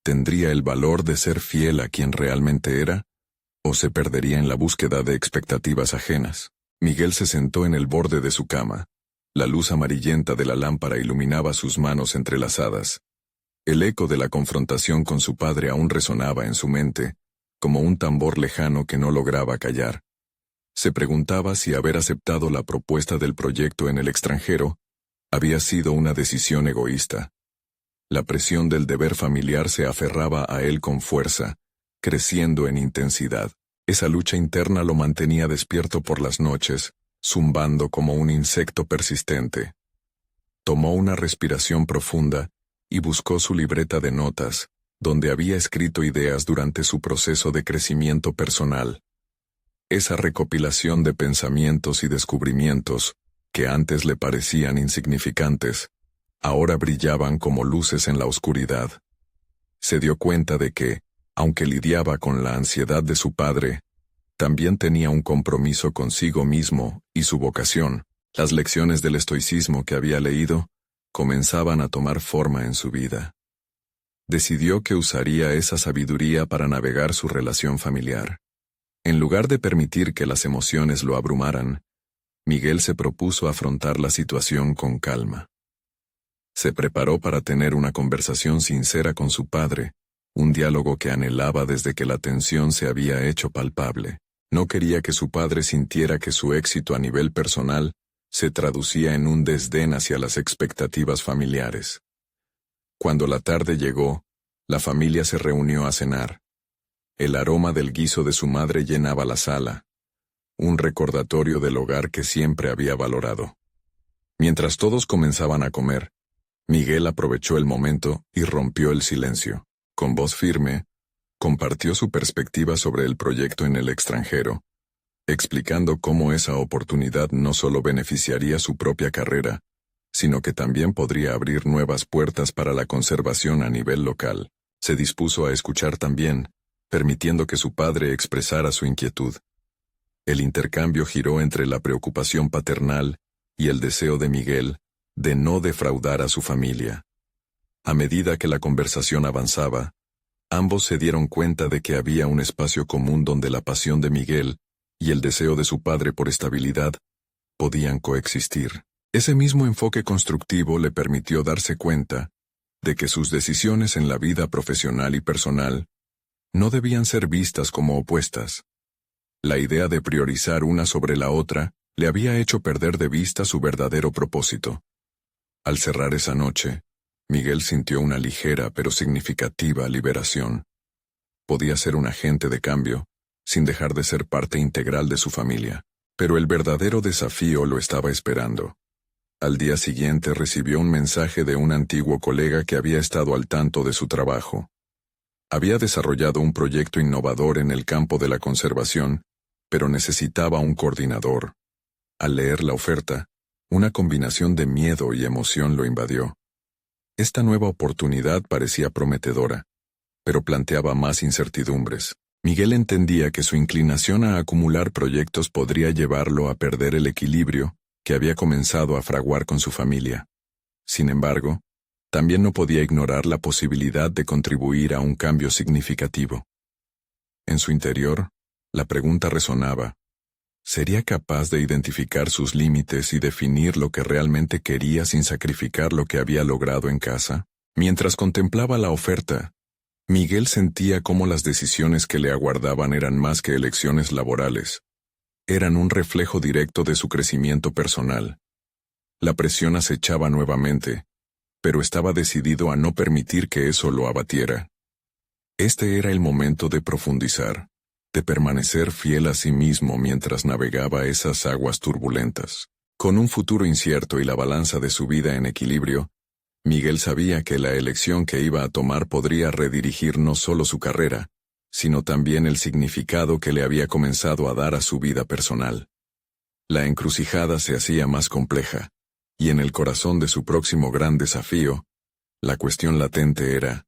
¿Tendría el valor de ser fiel a quien realmente era? ¿O se perdería en la búsqueda de expectativas ajenas? Miguel se sentó en el borde de su cama. La luz amarillenta de la lámpara iluminaba sus manos entrelazadas. El eco de la confrontación con su padre aún resonaba en su mente, como un tambor lejano que no lograba callar. Se preguntaba si haber aceptado la propuesta del proyecto en el extranjero había sido una decisión egoísta. La presión del deber familiar se aferraba a él con fuerza, creciendo en intensidad. Esa lucha interna lo mantenía despierto por las noches, zumbando como un insecto persistente. Tomó una respiración profunda y buscó su libreta de notas, donde había escrito ideas durante su proceso de crecimiento personal. Esa recopilación de pensamientos y descubrimientos, que antes le parecían insignificantes, ahora brillaban como luces en la oscuridad. Se dio cuenta de que, aunque lidiaba con la ansiedad de su padre, también tenía un compromiso consigo mismo y su vocación. Las lecciones del estoicismo que había leído comenzaban a tomar forma en su vida. Decidió que usaría esa sabiduría para navegar su relación familiar. En lugar de permitir que las emociones lo abrumaran, Miguel se propuso afrontar la situación con calma. Se preparó para tener una conversación sincera con su padre, un diálogo que anhelaba desde que la tensión se había hecho palpable. No quería que su padre sintiera que su éxito a nivel personal se traducía en un desdén hacia las expectativas familiares. Cuando la tarde llegó, la familia se reunió a cenar. El aroma del guiso de su madre llenaba la sala, un recordatorio del hogar que siempre había valorado. Mientras todos comenzaban a comer, Miguel aprovechó el momento y rompió el silencio. Con voz firme, compartió su perspectiva sobre el proyecto en el extranjero, explicando cómo esa oportunidad no solo beneficiaría su propia carrera, sino que también podría abrir nuevas puertas para la conservación a nivel local. Se dispuso a escuchar también, permitiendo que su padre expresara su inquietud. El intercambio giró entre la preocupación paternal y el deseo de Miguel de no defraudar a su familia. A medida que la conversación avanzaba, ambos se dieron cuenta de que había un espacio común donde la pasión de Miguel y el deseo de su padre por estabilidad podían coexistir. Ese mismo enfoque constructivo le permitió darse cuenta de que sus decisiones en la vida profesional y personal no debían ser vistas como opuestas. La idea de priorizar una sobre la otra le había hecho perder de vista su verdadero propósito. Al cerrar esa noche, Miguel sintió una ligera pero significativa liberación. Podía ser un agente de cambio, sin dejar de ser parte integral de su familia, pero el verdadero desafío lo estaba esperando. Al día siguiente recibió un mensaje de un antiguo colega que había estado al tanto de su trabajo. Había desarrollado un proyecto innovador en el campo de la conservación, pero necesitaba un coordinador. Al leer la oferta, una combinación de miedo y emoción lo invadió. Esta nueva oportunidad parecía prometedora, pero planteaba más incertidumbres. Miguel entendía que su inclinación a acumular proyectos podría llevarlo a perder el equilibrio que había comenzado a fraguar con su familia. Sin embargo, también no podía ignorar la posibilidad de contribuir a un cambio significativo. En su interior, la pregunta resonaba: ¿sería capaz de identificar sus límites y definir lo que realmente quería sin sacrificar lo que había logrado en casa? Mientras contemplaba la oferta, Miguel sentía cómo las decisiones que le aguardaban eran más que elecciones laborales. Eran un reflejo directo de su crecimiento personal. La presión acechaba nuevamente, pero estaba decidido a no permitir que eso lo abatiera. Este era el momento de profundizar, de permanecer fiel a sí mismo mientras navegaba esas aguas turbulentas. Con un futuro incierto y la balanza de su vida en equilibrio, Miguel sabía que la elección que iba a tomar podría redirigir no solo su carrera, sino también el significado que le había comenzado a dar a su vida personal. La encrucijada se hacía más compleja, y en el corazón de su próximo gran desafío, la cuestión latente era: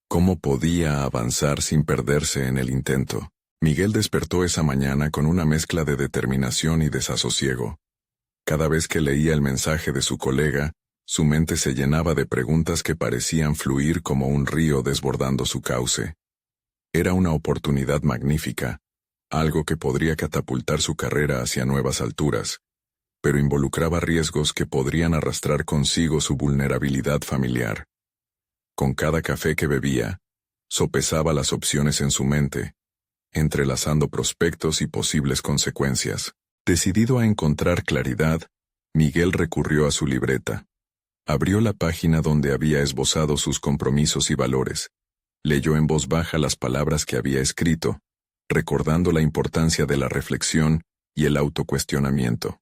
¿cómo podía avanzar sin perderse en el intento? Miguel despertó esa mañana con una mezcla de determinación y desasosiego. Cada vez que leía el mensaje de su colega, su mente se llenaba de preguntas que parecían fluir como un río desbordando su cauce. Era una oportunidad magnífica, algo que podría catapultar su carrera hacia nuevas alturas, pero involucraba riesgos que podrían arrastrar consigo su vulnerabilidad familiar. Con cada café que bebía, sopesaba las opciones en su mente, entrelazando prospectos y posibles consecuencias. Decidido a encontrar claridad, Miguel recurrió a su libreta. Abrió la página donde había esbozado sus compromisos y valores. Leyó en voz baja las palabras que había escrito, recordando la importancia de la reflexión y el autocuestionamiento.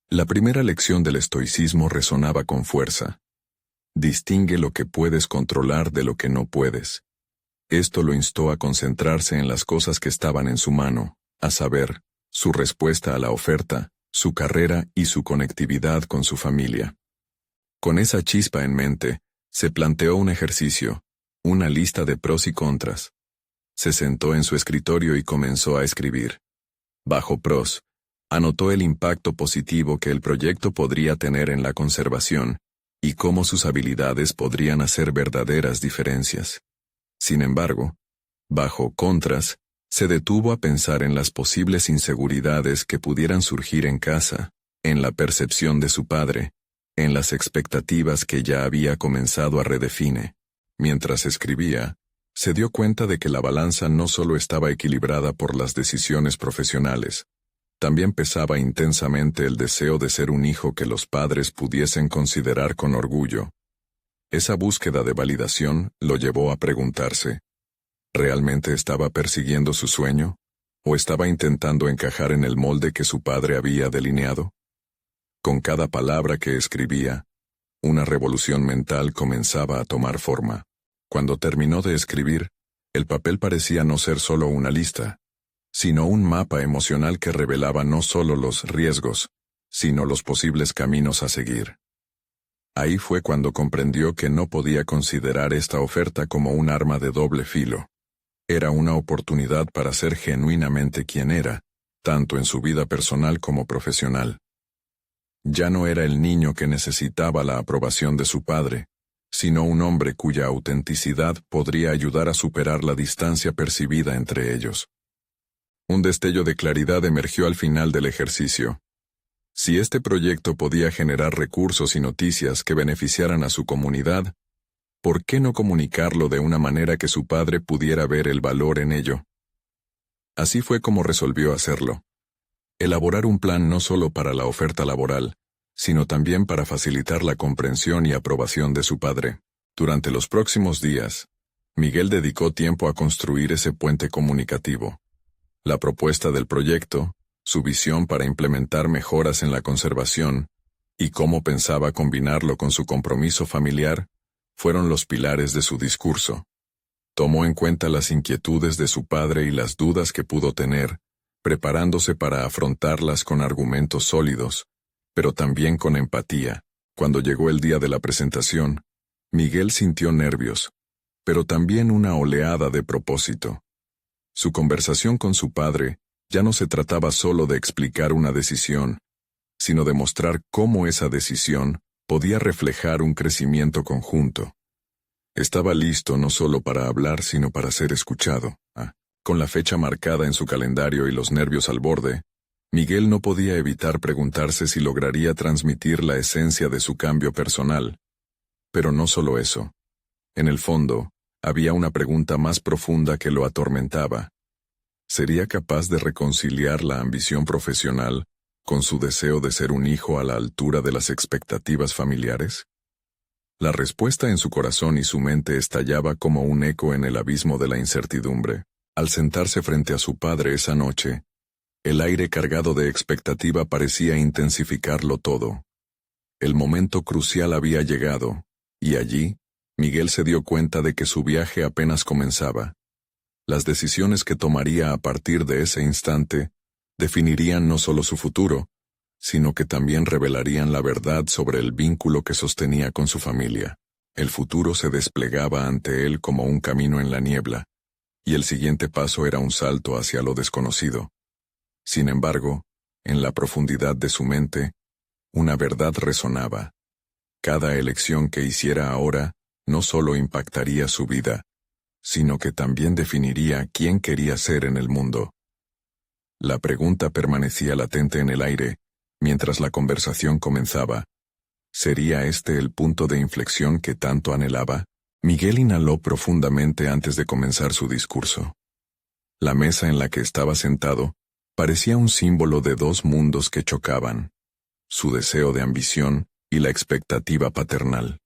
La primera lección del estoicismo resonaba con fuerza. Distingue lo que puedes controlar de lo que no puedes. Esto lo instó a concentrarse en las cosas que estaban en su mano, a saber, su respuesta a la oferta, su carrera y su conectividad con su familia. Con esa chispa en mente, se planteó un ejercicio, una lista de pros y contras. Se sentó en su escritorio y comenzó a escribir. Bajo pros, anotó el impacto positivo que el proyecto podría tener en la conservación y cómo sus habilidades podrían hacer verdaderas diferencias. Sin embargo, bajo contras, se detuvo a pensar en las posibles inseguridades que pudieran surgir en casa, en la percepción de su padre, en las expectativas que ya había comenzado a redefinir. Mientras escribía, se dio cuenta de que la balanza no solo estaba equilibrada por las decisiones profesionales, también pesaba intensamente el deseo de ser un hijo que los padres pudiesen considerar con orgullo. Esa búsqueda de validación lo llevó a preguntarse: ¿realmente estaba persiguiendo su sueño? ¿O estaba intentando encajar en el molde que su padre había delineado? Con cada palabra que escribía, una revolución mental comenzaba a tomar forma. Cuando terminó de escribir, el papel parecía no ser solo una lista, sino un mapa emocional que revelaba no solo los riesgos, sino los posibles caminos a seguir. Ahí fue cuando comprendió que no podía considerar esta oferta como un arma de doble filo. Era una oportunidad para ser genuinamente quien era, tanto en su vida personal como profesional. Ya no era el niño que necesitaba la aprobación de su padre, sino un hombre cuya autenticidad podría ayudar a superar la distancia percibida entre ellos. Un destello de claridad emergió al final del ejercicio. Si este proyecto podía generar recursos y noticias que beneficiaran a su comunidad, ¿por qué no comunicarlo de una manera que su padre pudiera ver el valor en ello? Así fue como resolvió hacerlo. Elaborar un plan no solo para la oferta laboral, sino también para facilitar la comprensión y aprobación de su padre. Durante los próximos días, Miguel dedicó tiempo a construir ese puente comunicativo. La propuesta del proyecto, su visión para implementar mejoras en la conservación, y cómo pensaba combinarlo con su compromiso familiar, fueron los pilares de su discurso. Tomó en cuenta las inquietudes de su padre y las dudas que pudo tener, preparándose para afrontarlas con argumentos sólidos, pero también con empatía. Cuando llegó el día de la presentación, Miguel sintió nervios, pero también una oleada de propósito. Su conversación con su padre ya no se trataba solo de explicar una decisión, sino de mostrar cómo esa decisión podía reflejar un crecimiento conjunto. Estaba listo no solo para hablar, sino para ser escuchado. Con la fecha marcada en su calendario y los nervios al borde, Miguel no podía evitar preguntarse si lograría transmitir la esencia de su cambio personal. Pero no solo eso. En el fondo, había una pregunta más profunda que lo atormentaba. ¿Sería capaz de reconciliar la ambición profesional con su deseo de ser un hijo a la altura de las expectativas familiares? La respuesta en su corazón y su mente estallaba como un eco en el abismo de la incertidumbre. Al sentarse frente a su padre esa noche, el aire cargado de expectativa parecía intensificarlo todo. El momento crucial había llegado, y allí, Miguel se dio cuenta de que su viaje apenas comenzaba. Las decisiones que tomaría a partir de ese instante definirían no solo su futuro, sino que también revelarían la verdad sobre el vínculo que sostenía con su familia. El futuro se desplegaba ante él como un camino en la niebla, y el siguiente paso era un salto hacia lo desconocido. Sin embargo, en la profundidad de su mente, una verdad resonaba. Cada elección que hiciera ahora no solo impactaría su vida, sino que también definiría quién quería ser en el mundo. La pregunta permanecía latente en el aire, mientras la conversación comenzaba. ¿Sería este el punto de inflexión que tanto anhelaba? Miguel inhaló profundamente antes de comenzar su discurso. La mesa en la que estaba sentado parecía un símbolo de dos mundos que chocaban: su deseo de ambición y la expectativa paternal.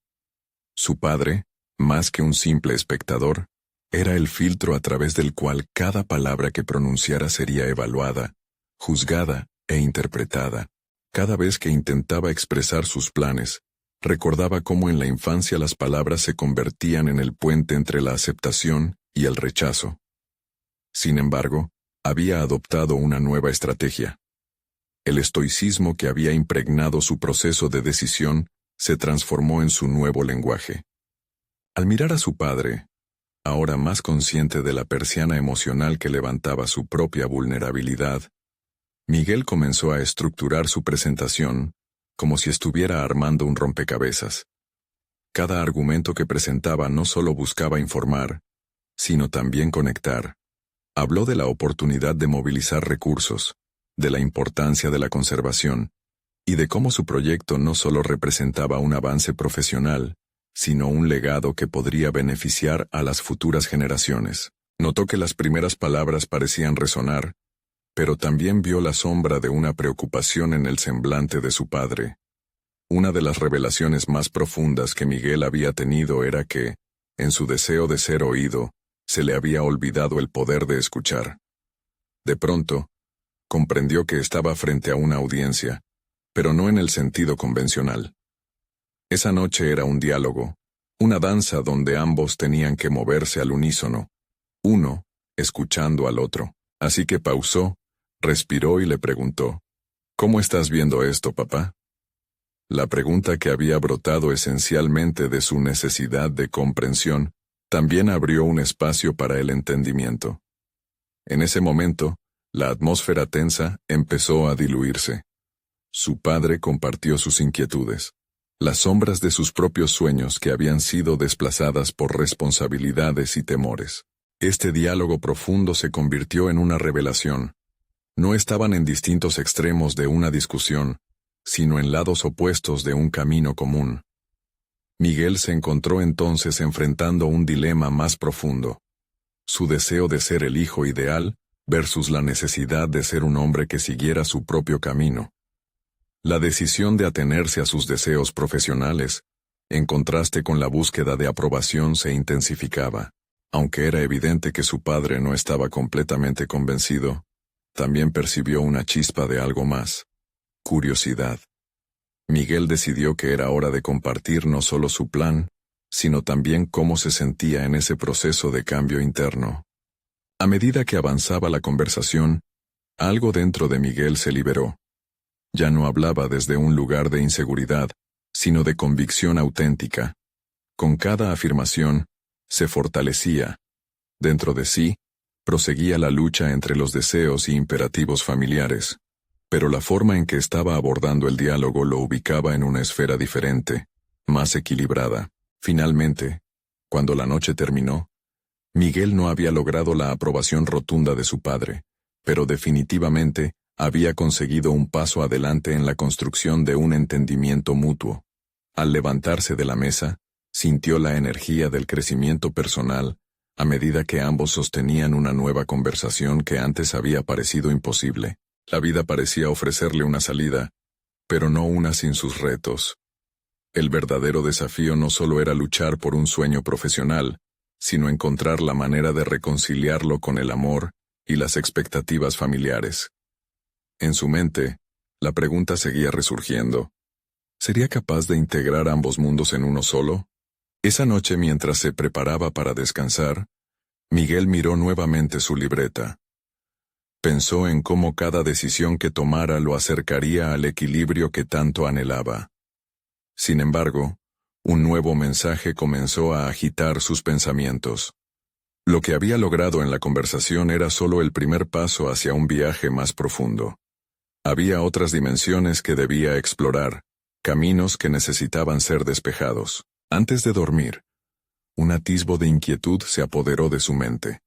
Su padre, más que un simple espectador, era el filtro a través del cual cada palabra que pronunciara sería evaluada, juzgada e interpretada. Cada vez que intentaba expresar sus planes, recordaba cómo en la infancia las palabras se convertían en el puente entre la aceptación y el rechazo. Sin embargo, había adoptado una nueva estrategia. El estoicismo que había impregnado su proceso de decisión se transformó en su nuevo lenguaje. Al mirar a su padre, ahora más consciente de la persiana emocional que levantaba su propia vulnerabilidad, Miguel comenzó a estructurar su presentación como si estuviera armando un rompecabezas. Cada argumento que presentaba no solo buscaba informar, sino también conectar. Habló de la oportunidad de movilizar recursos, de la importancia de la conservación, y de cómo su proyecto no solo representaba un avance profesional, sino un legado que podría beneficiar a las futuras generaciones. Notó que las primeras palabras parecían resonar, pero también vio la sombra de una preocupación en el semblante de su padre. Una de las revelaciones más profundas que Miguel había tenido era que, en su deseo de ser oído, se le había olvidado el poder de escuchar. De pronto, comprendió que estaba frente a una audiencia, pero no en el sentido convencional. Esa noche era un diálogo, una danza donde ambos tenían que moverse al unísono, uno escuchando al otro. Así que pausó, respiró y le preguntó: ¿Cómo estás viendo esto, papá? La pregunta, que había brotado esencialmente de su necesidad de comprensión, también abrió un espacio para el entendimiento. En ese momento, la atmósfera tensa empezó a diluirse. Su padre compartió sus inquietudes, las sombras de sus propios sueños que habían sido desplazadas por responsabilidades y temores. Este diálogo profundo se convirtió en una revelación. No estaban en distintos extremos de una discusión, sino en lados opuestos de un camino común. Miguel se encontró entonces enfrentando un dilema más profundo: su deseo de ser el hijo ideal versus la necesidad de ser un hombre que siguiera su propio camino. La decisión de atenerse a sus deseos profesionales, en contraste con la búsqueda de aprobación, se intensificaba. Aunque era evidente que su padre no estaba completamente convencido, también percibió una chispa de algo más: curiosidad. Miguel decidió que era hora de compartir no solo su plan, sino también cómo se sentía en ese proceso de cambio interno. A medida que avanzaba la conversación, algo dentro de Miguel se liberó. Ya no hablaba desde un lugar de inseguridad, sino de convicción auténtica. Con cada afirmación, se fortalecía. Dentro de sí, proseguía la lucha entre los deseos y imperativos familiares. Pero la forma en que estaba abordando el diálogo lo ubicaba en una esfera diferente, más equilibrada. Finalmente, cuando la noche terminó, Miguel no había logrado la aprobación rotunda de su padre, pero definitivamente había conseguido un paso adelante en la construcción de un entendimiento mutuo. Al levantarse de la mesa, Sintió la energía del crecimiento personal a medida que ambos sostenían una nueva conversación que antes había parecido imposible. La vida parecía ofrecerle una salida, pero no una sin sus retos. El verdadero desafío no solo era luchar por un sueño profesional, sino encontrar la manera de reconciliarlo con el amor y las expectativas familiares. En su mente, la pregunta seguía resurgiendo. ¿Sería capaz de integrar ambos mundos en uno solo? Esa noche, mientras se preparaba para descansar, Miguel miró nuevamente su libreta. Pensó en cómo cada decisión que tomara lo acercaría al equilibrio que tanto anhelaba. Sin embargo, un nuevo mensaje comenzó a agitar sus pensamientos. Lo que había logrado en la conversación era solo el primer paso hacia un viaje más profundo. Había otras dimensiones que debía explorar, caminos que necesitaban ser despejados. Antes de dormir, un atisbo de inquietud se apoderó de su mente.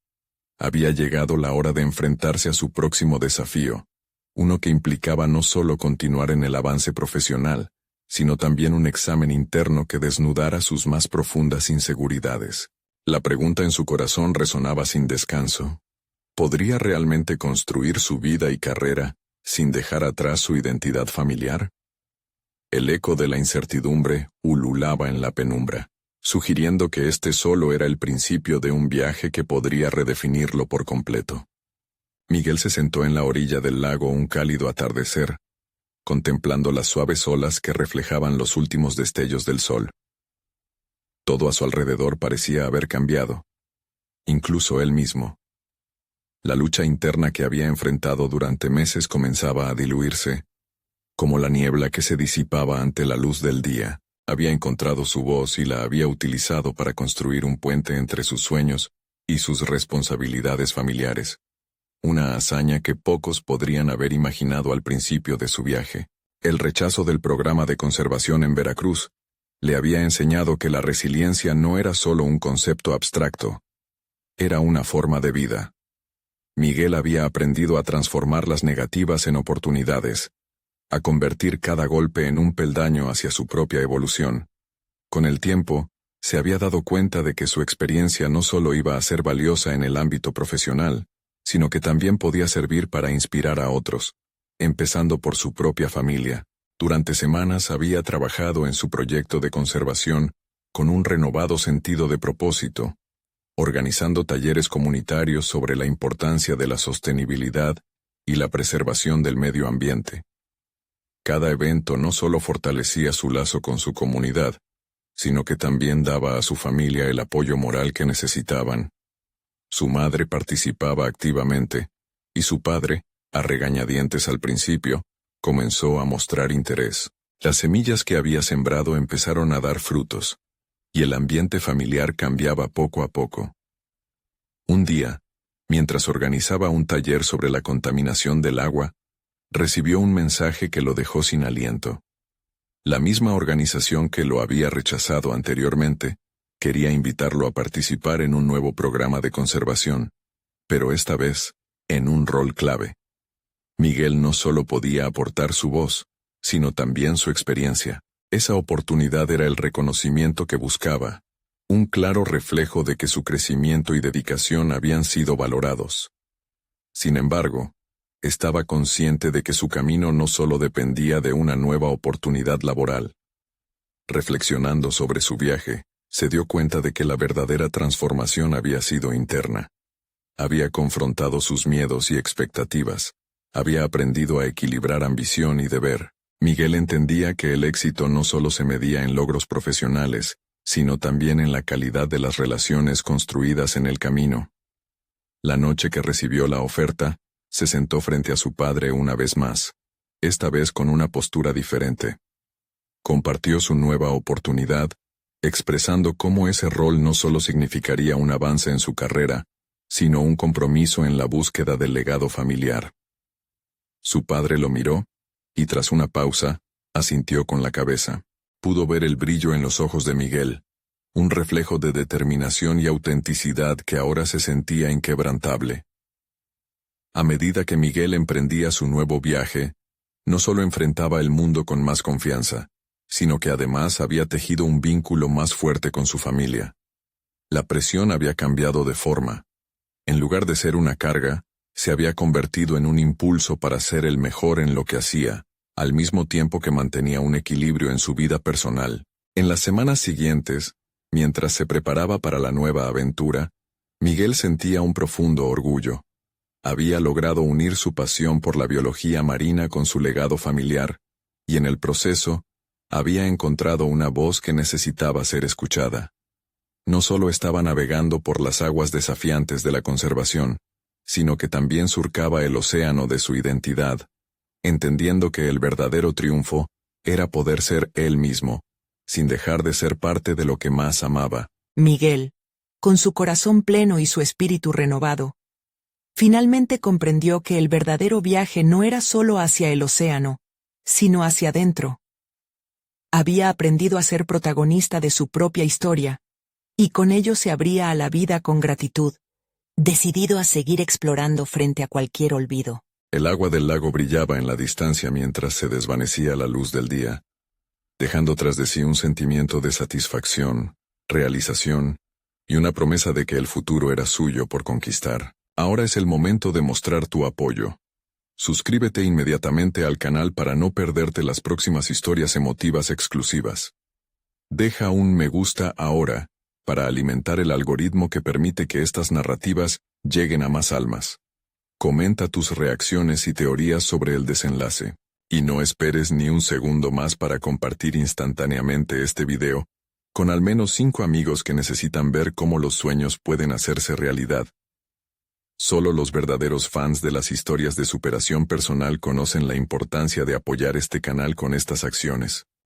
Había llegado la hora de enfrentarse a su próximo desafío, uno que implicaba no solo continuar en el avance profesional, sino también un examen interno que desnudara sus más profundas inseguridades. La pregunta en su corazón resonaba sin descanso. ¿Podría realmente construir su vida y carrera sin dejar atrás su identidad familiar? El eco de la incertidumbre ululaba en la penumbra, sugiriendo que este solo era el principio de un viaje que podría redefinirlo por completo. Miguel se sentó en la orilla del lago un cálido atardecer, contemplando las suaves olas que reflejaban los últimos destellos del sol. Todo a su alrededor parecía haber cambiado, incluso él mismo. La lucha interna que había enfrentado durante meses comenzaba a diluirse, como la niebla que se disipaba ante la luz del día. Había encontrado su voz y la había utilizado para construir un puente entre sus sueños y sus responsabilidades familiares. Una hazaña que pocos podrían haber imaginado al principio de su viaje. El rechazo del programa de conservación en Veracruz le había enseñado que la resiliencia no era solo un concepto abstracto, era una forma de vida. Miguel había aprendido a transformar las negativas en oportunidades, a convertir cada golpe en un peldaño hacia su propia evolución. Con el tiempo, se había dado cuenta de que su experiencia no solo iba a ser valiosa en el ámbito profesional, sino que también podía servir para inspirar a otros, empezando por su propia familia. Durante semanas había trabajado en su proyecto de conservación con un renovado sentido de propósito, organizando talleres comunitarios sobre la importancia de la sostenibilidad y la preservación del medio ambiente. Cada evento no solo fortalecía su lazo con su comunidad, sino que también daba a su familia el apoyo moral que necesitaban. Su madre participaba activamente, y su padre, a regañadientes al principio, comenzó a mostrar interés. Las semillas que había sembrado empezaron a dar frutos, y el ambiente familiar cambiaba poco a poco. Un día, mientras organizaba un taller sobre la contaminación del agua, recibió un mensaje que lo dejó sin aliento. La misma organización que lo había rechazado anteriormente quería invitarlo a participar en un nuevo programa de conservación, pero esta vez, en un rol clave. Miguel no solo podía aportar su voz, sino también su experiencia. Esa oportunidad era el reconocimiento que buscaba, un claro reflejo de que su crecimiento y dedicación habían sido valorados. Sin embargo, estaba consciente de que su camino no solo dependía de una nueva oportunidad laboral. Reflexionando sobre su viaje, se dio cuenta de que la verdadera transformación había sido interna. Había confrontado sus miedos y expectativas, había aprendido a equilibrar ambición y deber. Miguel entendía que el éxito no solo se medía en logros profesionales, sino también en la calidad de las relaciones construidas en el camino. La noche que recibió la oferta, se sentó frente a su padre una vez más, esta vez con una postura diferente. Compartió su nueva oportunidad, expresando cómo ese rol no solo significaría un avance en su carrera, sino un compromiso en la búsqueda del legado familiar. Su padre lo miró, y tras una pausa, asintió con la cabeza. Pudo ver el brillo en los ojos de Miguel, un reflejo de determinación y autenticidad que ahora se sentía inquebrantable. A medida que Miguel emprendía su nuevo viaje, no solo enfrentaba el mundo con más confianza, sino que además había tejido un vínculo más fuerte con su familia. La presión había cambiado de forma. En lugar de ser una carga, se había convertido en un impulso para ser el mejor en lo que hacía, al mismo tiempo que mantenía un equilibrio en su vida personal. En las semanas siguientes, mientras se preparaba para la nueva aventura, Miguel sentía un profundo orgullo. Había logrado unir su pasión por la biología marina con su legado familiar, y en el proceso, había encontrado una voz que necesitaba ser escuchada. No solo estaba navegando por las aguas desafiantes de la conservación, sino que también surcaba el océano de su identidad, entendiendo que el verdadero triunfo era poder ser él mismo, sin dejar de ser parte de lo que más amaba. Miguel, con su corazón pleno y su espíritu renovado, finalmente comprendió que el verdadero viaje no era solo hacia el océano, sino hacia adentro. Había aprendido a ser protagonista de su propia historia, y con ello se abría a la vida con gratitud, decidido a seguir explorando frente a cualquier olvido. El agua del lago brillaba en la distancia mientras se desvanecía la luz del día, dejando tras de sí un sentimiento de satisfacción, realización, y una promesa de que el futuro era suyo por conquistar. Ahora es el momento de mostrar tu apoyo. Suscríbete inmediatamente al canal para no perderte las próximas historias emotivas exclusivas. Deja un me gusta ahora, para alimentar el algoritmo que permite que estas narrativas lleguen a más almas. Comenta tus reacciones y teorías sobre el desenlace. Y no esperes ni un segundo más para compartir instantáneamente este video, con al menos 5 amigos que necesitan ver cómo los sueños pueden hacerse realidad. Solo los verdaderos fans de las historias de superación personal conocen la importancia de apoyar este canal con estas acciones.